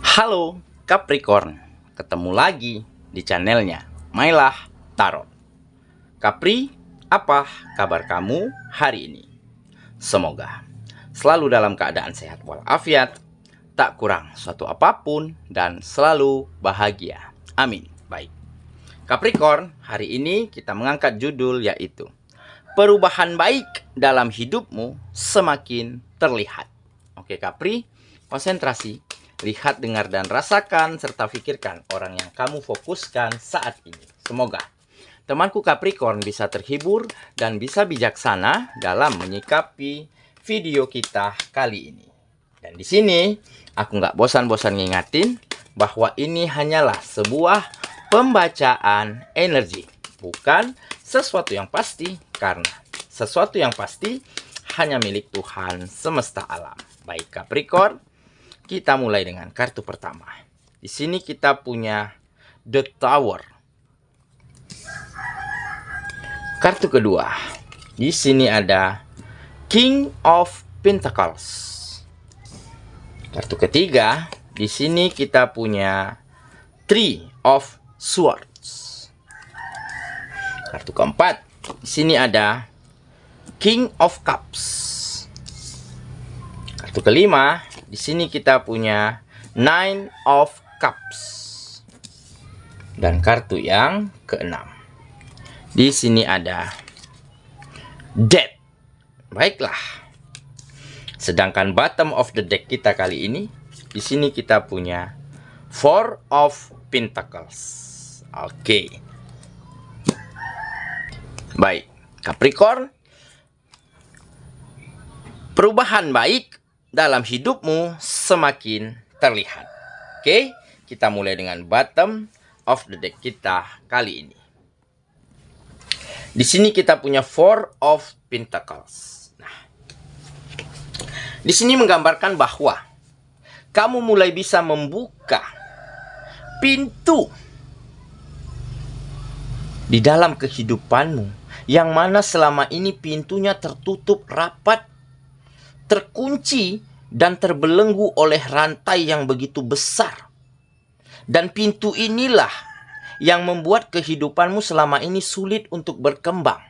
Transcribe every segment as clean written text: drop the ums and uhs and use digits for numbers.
Halo Capricorn, ketemu lagi di channelnya Mailah Tarot. Capri, apa kabar kamu hari ini? Semoga selalu dalam keadaan sehat walafiat, tak kurang suatu apapun, dan selalu bahagia. Amin. Baik, Capricorn, hari ini kita mengangkat judul yaitu perubahan baik dalam hidupmu semakin terlihat. Oke Capri, konsentrasi. Lihat, dengar, dan rasakan, serta pikirkan orang yang kamu fokuskan saat ini. Semoga temanku Capricorn bisa terhibur dan bisa bijaksana dalam menyikapi video kita kali ini. Dan di sini, aku nggak bosan-bosan ngingatin bahwa ini hanyalah sebuah pembacaan energi, bukan sesuatu yang pasti, karena sesuatu yang pasti hanya milik Tuhan semesta alam. Baik Capricorn, kita mulai dengan kartu pertama. Di sini kita punya The Tower. Kartu kedua. Di sini ada King of Pentacles. Kartu ketiga, di sini kita punya Three of Swords. Kartu keempat, di sini ada King of Cups. Kartu kelima, di sini kita punya Nine of Cups. Dan kartu yang keenam, di sini ada Death. Baiklah. Sedangkan bottom of the deck kita kali ini, di sini kita punya Four of Pentacles. Oke. Baik, Capricorn. Perubahan baik dalam hidupmu semakin terlihat. Oke, kita mulai dengan bottom of the deck kita kali ini. Di sini kita punya Four of Pentacles. Nah, di sini menggambarkan bahwa kamu mulai bisa membuka pintu di dalam kehidupanmu yang mana selama ini pintunya tertutup rapat, terkunci, dan terbelenggu oleh rantai yang begitu besar. Dan pintu inilah yang membuat kehidupanmu selama ini sulit untuk berkembang.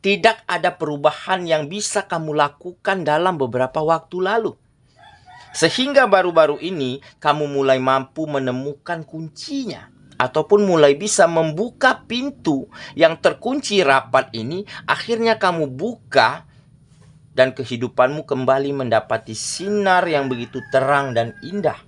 Tidak ada perubahan yang bisa kamu lakukan dalam beberapa waktu lalu. Sehingga baru-baru ini kamu mulai mampu menemukan kuncinya, ataupun mulai bisa membuka pintu yang terkunci rapat ini. Akhirnya kamu buka, dan kehidupanmu kembali mendapati sinar yang begitu terang dan indah.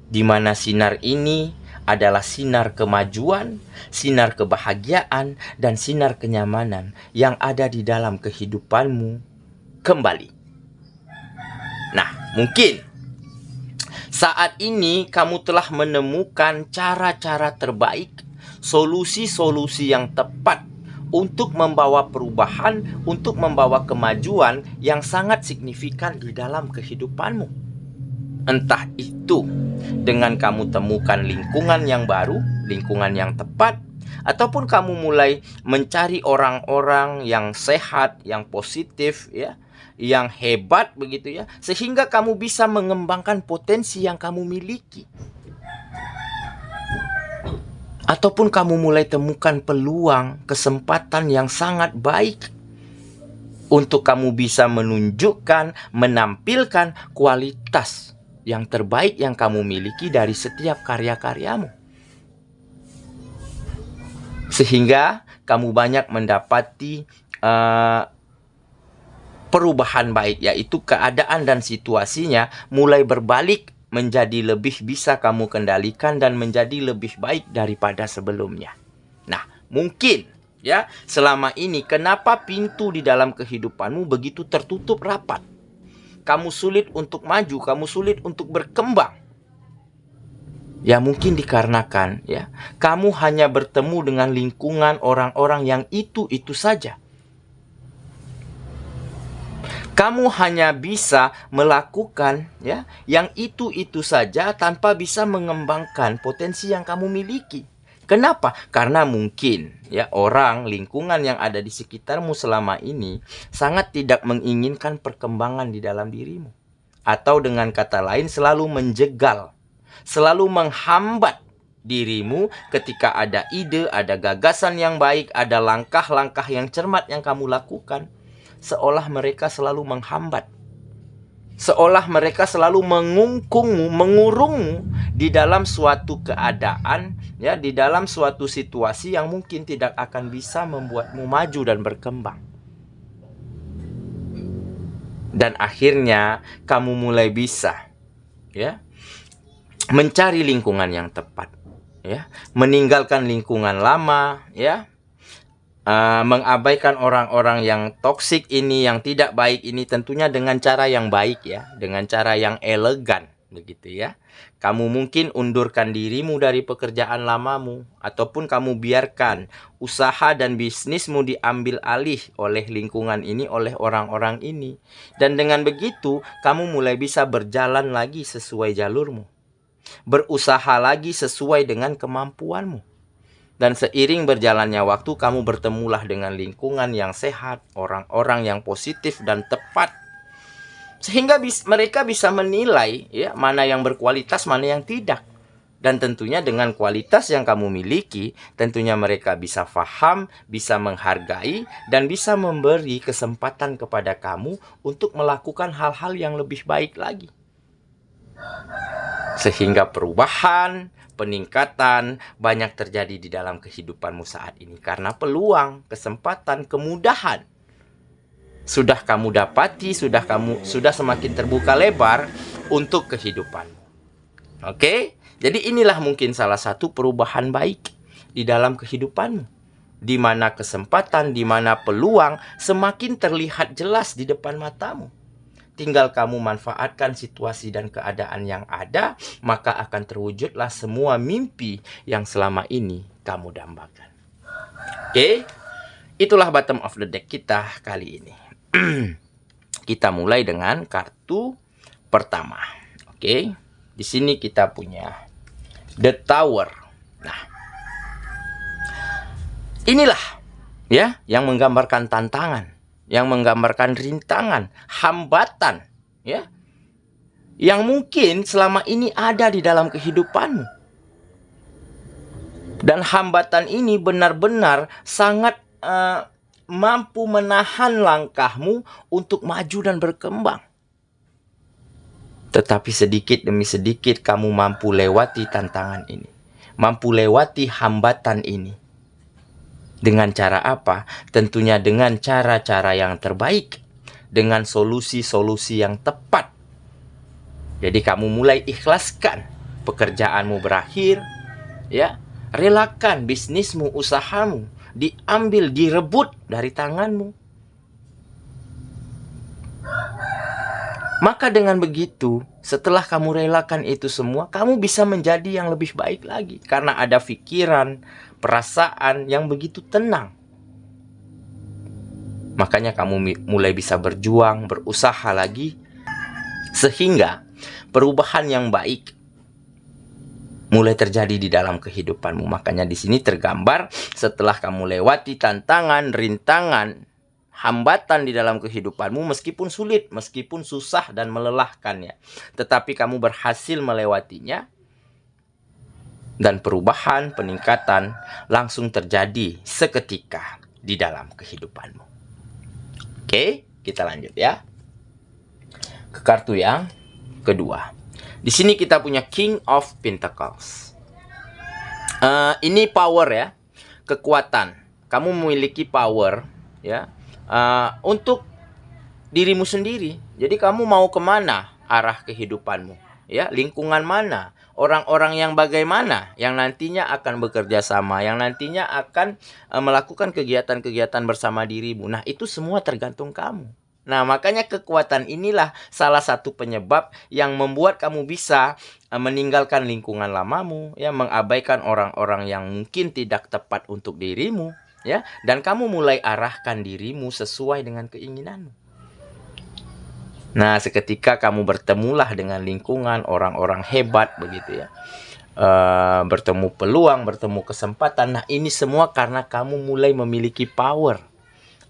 Di mana sinar ini adalah sinar kemajuan, sinar kebahagiaan, dan sinar kenyamanan yang ada di dalam kehidupanmu kembali. Nah, mungkin saat ini kamu telah menemukan cara-cara terbaik, solusi-solusi yang tepat untuk membawa perubahan, untuk membawa kemajuan yang sangat signifikan di dalam kehidupanmu. Entah itu dengan kamu temukan lingkungan yang baru, lingkungan yang tepat, ataupun kamu mulai mencari orang-orang yang sehat, yang positif, ya, yang hebat begitu ya, sehingga kamu bisa mengembangkan potensi yang kamu miliki. Ataupun kamu mulai temukan peluang, kesempatan yang sangat baik untuk kamu bisa menunjukkan, menampilkan kualitas yang terbaik yang kamu miliki dari setiap karya-karyamu. Sehingga kamu banyak mendapati perubahan baik, yaitu keadaan dan situasinya mulai berbalik menjadi lebih bisa kamu kendalikan dan menjadi lebih baik daripada sebelumnya. Nah, mungkin ya, selama ini kenapa pintu di dalam kehidupanmu begitu tertutup rapat? Kamu sulit untuk maju, kamu sulit untuk berkembang. Ya, mungkin dikarenakan ya, kamu hanya bertemu dengan lingkungan orang-orang yang itu-itu saja. Kamu hanya bisa melakukan ya yang itu-itu saja tanpa bisa mengembangkan potensi yang kamu miliki. Kenapa? Karena mungkin ya orang, lingkungan yang ada di sekitarmu selama ini sangat tidak menginginkan perkembangan di dalam dirimu. Atau dengan kata lain selalu menjegal selalu menghambat dirimu ketika ada ide, ada gagasan yang baik, ada langkah-langkah yang cermat yang kamu lakukan. Seolah mereka selalu menghambat. Seolah mereka selalu mengungkungmu, mengurungmu di dalam suatu keadaan, ya, di dalam suatu situasi yang mungkin tidak akan bisa membuatmu maju dan berkembang. Dan akhirnya kamu mulai bisa, ya, mencari lingkungan yang tepat, ya, meninggalkan lingkungan lama, ya, mengabaikan orang-orang yang toksik ini, yang tidak baik ini, tentunya dengan cara yang baik, ya, dengan cara yang elegan, begitu ya. Kamu mungkin undurkan dirimu dari pekerjaan lamamu, ataupun kamu biarkan usaha dan bisnismu diambil alih oleh lingkungan ini, oleh orang-orang ini. Dan dengan begitu, kamu mulai bisa berjalan lagi sesuai jalurmu, berusaha lagi sesuai dengan kemampuanmu. Dan seiring berjalannya waktu, kamu bertemulah dengan lingkungan yang sehat, orang-orang yang positif dan tepat. Sehingga mereka bisa menilai, ya, mana yang berkualitas, mana yang tidak. Dan tentunya dengan kualitas yang kamu miliki, tentunya mereka bisa paham, bisa menghargai, dan bisa memberi kesempatan kepada kamu untuk melakukan hal-hal yang lebih baik lagi. Sehingga perubahan, peningkatan banyak terjadi di dalam kehidupanmu saat ini. Karena peluang, kesempatan, kemudahan sudah kamu dapati, sudah semakin terbuka lebar untuk kehidupanmu. Oke? Jadi inilah mungkin salah satu perubahan baik di dalam kehidupanmu, di mana kesempatan, di mana peluang semakin terlihat jelas di depan matamu. Tinggal kamu manfaatkan situasi dan keadaan yang ada, maka akan terwujudlah semua mimpi yang selama ini kamu dambakan. Oke? Itulah bottom of the deck kita kali ini. Kita mulai dengan kartu pertama. Oke? Di sini kita punya The Tower. Nah, inilah, ya, yang menggambarkan tantangan, yang menggambarkan rintangan, hambatan, ya, yang mungkin selama ini ada di dalam kehidupanmu. Dan hambatan ini benar-benar sangat mampu menahan langkahmu untuk maju dan berkembang. Tetapi sedikit demi sedikit kamu mampu lewati tantangan ini, mampu lewati hambatan ini. Dengan cara apa? Tentunya dengan cara-cara yang terbaik, dengan solusi-solusi yang tepat. Jadi kamu mulai ikhlaskan pekerjaanmu berakhir, ya, relakan bisnismu, usahamu diambil, direbut dari tanganmu. Maka dengan begitu, setelah kamu relakan itu semua, kamu bisa menjadi yang lebih baik lagi. Karena ada pikiran, perasaan yang begitu tenang. Makanya kamu mulai bisa berjuang, berusaha lagi. Sehingga perubahan yang baik mulai terjadi di dalam kehidupanmu. Makanya di sini tergambar setelah kamu lewati tantangan, rintangan, hambatan di dalam kehidupanmu, meskipun sulit, meskipun susah dan melelahkannya, tetapi kamu berhasil melewatinya, dan perubahan, peningkatan langsung terjadi seketika di dalam kehidupanmu. Oke, kita lanjut ya ke kartu yang kedua. Di sini kita punya King of Pentacles. Ini power, ya, kekuatan. Kamu memiliki power, ya, untuk dirimu sendiri. Jadi kamu mau kemana arah kehidupanmu, ya, lingkungan mana, orang-orang yang bagaimana yang nantinya akan bekerja sama, yang nantinya akan melakukan kegiatan-kegiatan bersama dirimu. Nah, itu semua tergantung kamu. Nah, makanya kekuatan inilah salah satu penyebab yang membuat kamu bisa meninggalkan lingkungan lamamu, ya, mengabaikan orang-orang yang mungkin tidak tepat untuk dirimu, ya, dan kamu mulai arahkan dirimu sesuai dengan keinginanmu. Nah, seketika kamu bertemulah dengan lingkungan orang-orang hebat, begitu ya, bertemu peluang, bertemu kesempatan. Nah, ini semua karena kamu mulai memiliki power.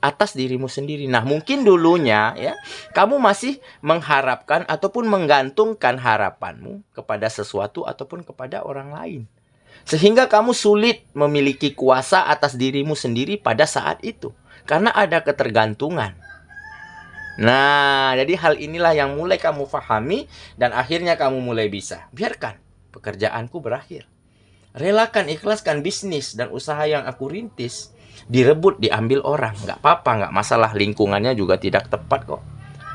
atas dirimu sendiri. Nah, mungkin dulunya ya, kamu masih mengharapkan ataupun menggantungkan harapanmu kepada sesuatu ataupun kepada orang lain. Sehingga kamu sulit memiliki kuasa atas dirimu sendiri pada saat itu. Karena ada ketergantungan. Nah, jadi hal inilah yang mulai kamu pahami dan akhirnya kamu mulai bisa. Biarkan pekerjaanku berakhir. Relakan, ikhlaskan bisnis dan usaha yang aku rintis. Direbut, diambil orang, nggak apa-apa, nggak masalah. Lingkungannya juga tidak tepat kok.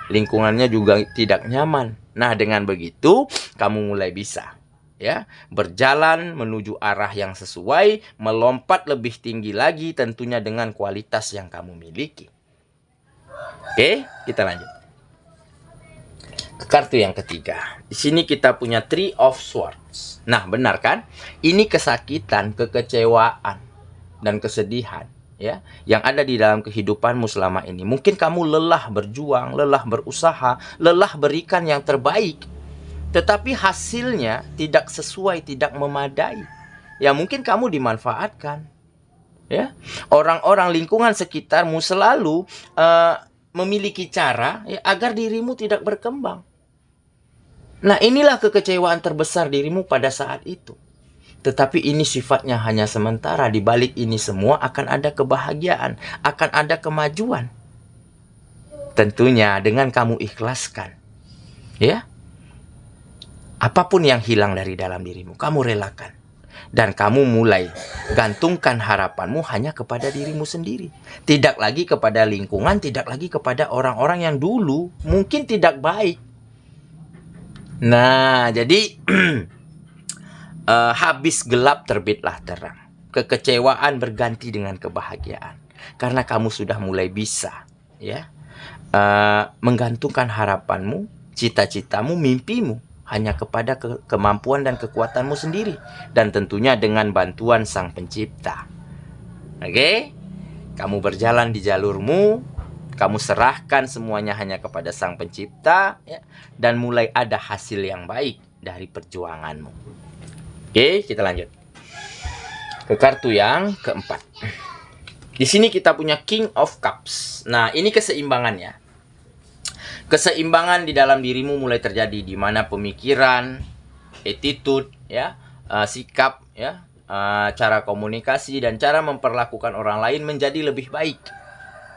Lingkungannya juga tidak nyaman. Nah, dengan begitu kamu mulai bisa ya berjalan menuju arah yang sesuai, melompat lebih tinggi lagi tentunya dengan kualitas yang kamu miliki. Oke, kita lanjut ke kartu yang ketiga. Di sini kita punya Three of Swords. Nah, benar kan? Ini kesakitan, kekecewaan dan kesedihan ya yang ada di dalam kehidupanmu selama ini. Mungkin kamu lelah berjuang, lelah berusaha, lelah berikan yang terbaik, tetapi hasilnya tidak sesuai, tidak memadai. Ya mungkin kamu dimanfaatkan ya. Orang-orang lingkungan sekitarmu selalu memiliki cara ya, agar dirimu tidak berkembang. Nah, inilah kekecewaan terbesar dirimu pada saat itu. Tetapi ini sifatnya hanya sementara. Di balik ini semua akan ada kebahagiaan, akan ada kemajuan. Tentunya dengan kamu ikhlaskan. Ya. Apapun yang hilang dari dalam dirimu, kamu relakan. Dan kamu mulai gantungkan harapanmu hanya kepada dirimu sendiri. Tidak lagi kepada lingkungan, tidak lagi kepada orang-orang yang dulu mungkin tidak baik. Nah, jadi habis gelap terbitlah terang. Kekecewaan berganti dengan kebahagiaan. Karena kamu sudah mulai bisa ya menggantungkan harapanmu, cita-citamu, mimpimu hanya kepada kemampuan dan kekuatanmu sendiri. Dan tentunya dengan bantuan Sang Pencipta. Oke? Kamu berjalan di jalurmu, kamu serahkan semuanya hanya kepada Sang Pencipta ya, dan mulai ada hasil yang baik dari perjuanganmu. Oke, kita lanjut ke kartu yang keempat. Di sini kita punya King of Cups. Nah, ini keseimbangannya. Keseimbangan di dalam dirimu mulai terjadi, di mana pemikiran, attitude, ya, sikap, ya, cara komunikasi dan cara memperlakukan orang lain menjadi lebih baik.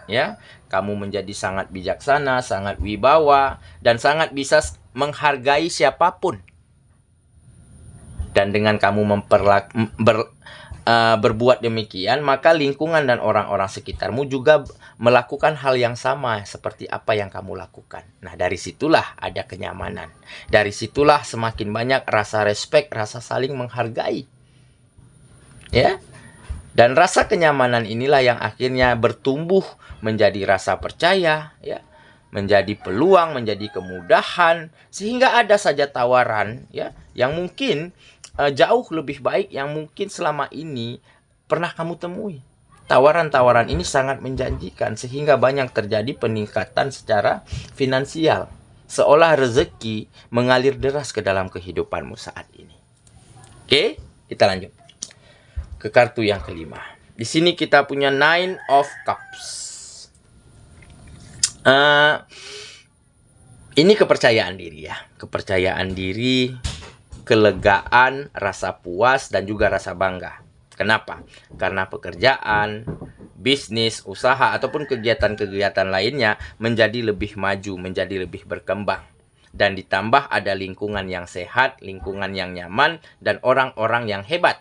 Ya, kamu menjadi sangat bijaksana, sangat wibawa, dan sangat bisa menghargai siapapun. Dan dengan kamu berbuat demikian, maka lingkungan dan orang-orang sekitarmu juga melakukan hal yang sama seperti apa yang kamu lakukan. Nah, dari situlah ada kenyamanan. Dari situlah semakin banyak rasa respect, rasa saling menghargai. Ya. Dan rasa kenyamanan inilah yang akhirnya bertumbuh menjadi rasa percaya, ya, menjadi peluang, menjadi kemudahan, sehingga ada saja tawaran, ya, yang mungkin jauh lebih baik yang mungkin selama ini pernah kamu temui. Tawaran-tawaran ini sangat menjanjikan sehingga banyak terjadi peningkatan secara finansial. Seolah rezeki mengalir deras ke dalam kehidupanmu saat ini. Oke, kita lanjut ke kartu yang kelima. Di sini kita punya Nine of Cups. Ini kepercayaan diri ya. Kepercayaan diri, kelegaan, rasa puas, dan juga rasa bangga. Kenapa? Karena pekerjaan, bisnis, usaha, ataupun kegiatan-kegiatan lainnya menjadi lebih maju, menjadi lebih berkembang. Dan ditambah ada lingkungan yang sehat, lingkungan yang nyaman, dan orang-orang yang hebat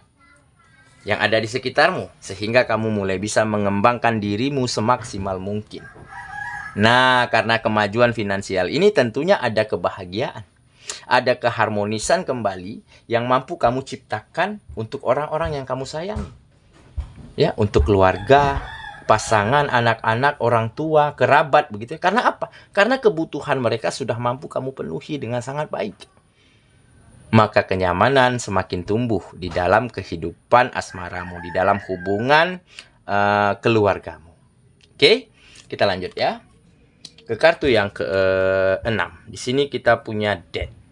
yang ada di sekitarmu. Sehingga kamu mulai bisa mengembangkan dirimu semaksimal mungkin. Nah, karena kemajuan finansial ini tentunya ada kebahagiaan. Ada keharmonisan kembali yang mampu kamu ciptakan untuk orang-orang yang kamu sayangi. Ya, untuk keluarga, pasangan, anak-anak, orang tua, kerabat, begitu. Karena apa? Karena kebutuhan mereka sudah mampu kamu penuhi dengan sangat baik. Maka kenyamanan semakin tumbuh di dalam kehidupan asmaramu, di dalam hubungan keluargamu. Oke, kita lanjut ya. Ke kartu yang ke-6. Di sini kita punya Death.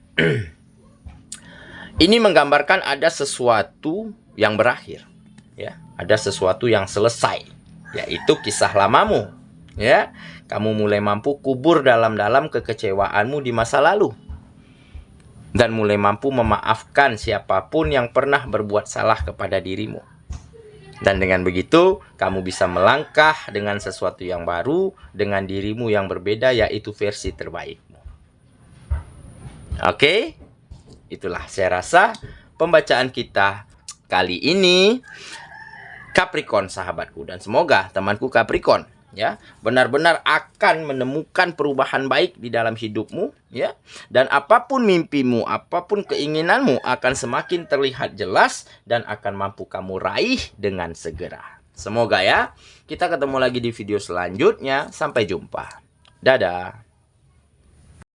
Ini menggambarkan ada sesuatu yang berakhir, ya, ada sesuatu yang selesai, yaitu kisah lamamu, Ya, kamu mulai mampu kubur dalam-dalam kekecewaanmu di masa lalu. Dan mulai mampu memaafkan siapapun yang pernah berbuat salah kepada dirimu. Dan dengan begitu, kamu bisa melangkah dengan sesuatu yang baru, dengan dirimu yang berbeda, yaitu versi terbaikmu. Oke? Itulah saya rasa pembacaan kita kali ini, Capricorn sahabatku. Dan semoga temanku Capricorn ya benar-benar akan menemukan perubahan baik di dalam hidupmu, ya, dan apapun mimpimu, apapun keinginanmu akan semakin terlihat jelas dan akan mampu kamu raih dengan segera. Semoga ya. Kita ketemu lagi di video selanjutnya. Sampai jumpa. Dadah.